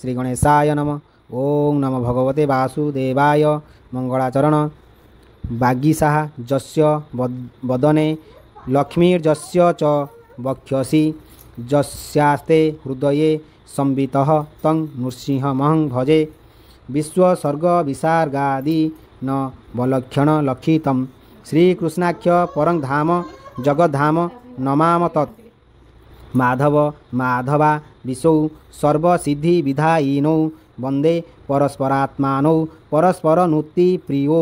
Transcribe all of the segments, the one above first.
श्री गणेशाय नमः। ओं नमो भगवते वासुदेवाय। मंगलाचरण वागीशाः जस्य वदने लक्ष्मीर्जस्य च वक्षसि जस्यास्ते हृदये संवितः तं नृसिंहमहं भजे। विश्वसर्ग विसर्गादि न बलक्षण लक्षितं श्रीकृष्णाख्य परं धाम जगद्धाम नमाम तत्। माधव माधवा विशौ सर्वसिद्धि विधायिनौ वंदे परस्परात्मानौ परस्परनुति प्रियो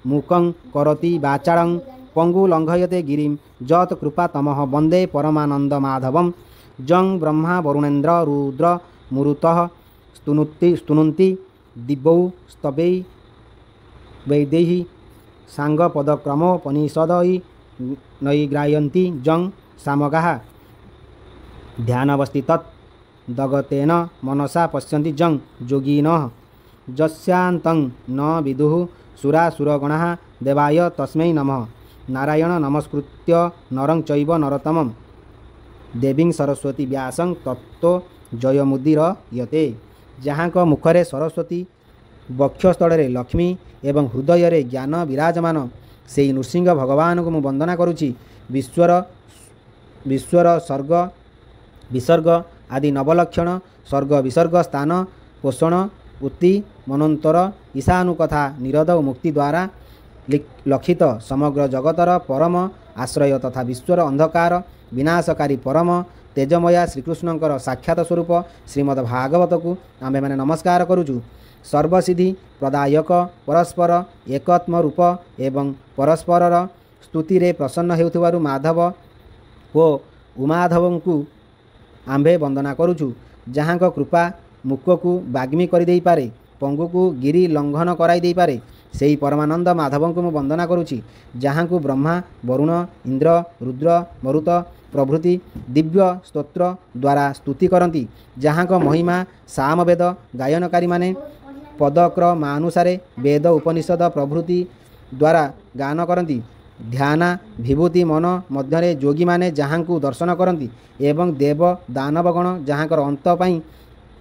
मूकं करोति वाचालं पंगु लंघयते गिरिं जत कृपा तमः वंदे परमानंद माधवं। जं ब्रह्मा वरुणेन्द्र रुद्र मुरुतः स्तुनुन्ति दिव्यौ स्तवै वैदेहि सांगपदक्रमोपनिषदि नैग्रायन्ति जं सामगाः ध्यानवस्थितत् दगतेन मनसा पश्यन्ति जं योगिनः। यस्यान्तं न विदुः सुरासुरगणाः देवाय तस्मै नमः। नारायण नमस्कृत्य नरं चैव नरोत्तमं देवीं सरस्वती व्यासं तत्तो जयमुदीरयते। जहाँक मुखरे सरस्वती वक्षस्थल लक्ष्मी एवं हृदय ज्ञान विराजमान से नृसिंह भगवान को मु वंदना करुछि। विश्वर सर्ग विसर्ग आदि नवलक्षण सर्ग विसर्ग स्थान पोषण उति मनोन्तर ईशानुकथा निरोध मुक्ति द्वारा लक्षित समग्र जगतर परम आश्रय तथा विश्वर अंधकार विनाशकारी परम तेजमया श्रीकृष्णंकर साक्षात स्वरूप श्रीमद्भागवत को आमे माने नमस्कार करुचु। सर्वसिद्धि प्रदायक परस्पर एकात्म रूप एवं परस्परर स्तुति रे प्रसन्न हेउथिबारु माधव ओ उमाधव को आंभे वंदना करुचु। जहाँ कृपा मुख को बाग्मी कर दे पारे पंगु को गिरी लंघन कराई दे पारे सेही परमानंद माधव को मैं वंदना करुछि। जहाँ को ब्रह्मा वरुण इंद्र रुद्र मरुत प्रभृति दिव्य स्तोत्र द्वारा स्तुति करती। जहाँ को महिमा सामवेद गायनकारी माने पदक्रमानुसारे वेद उपनिषद प्रभृति द्वारा गान करती। ध्यान विभूति मन मध्य योगी माने जहाँ को दर्शन करती एवं देव दानवगण जहाँ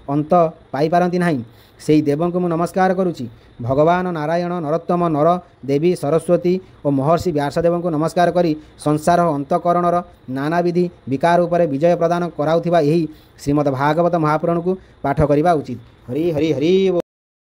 अंत पाई पारती नहीं से देव को मुझे नमस्कार करुछि। भगवान नारायण नरोत्तम नर देवी सरस्वती और महर्षि व्यासदेव को नमस्कार करी संसार अंतकरणर नानाविधि विकार उपरे विजय प्रदान कराउथिबा एही श्रीमद्भागवत महापुराण को पाठ करिबा उचित। हरि हरि हरि।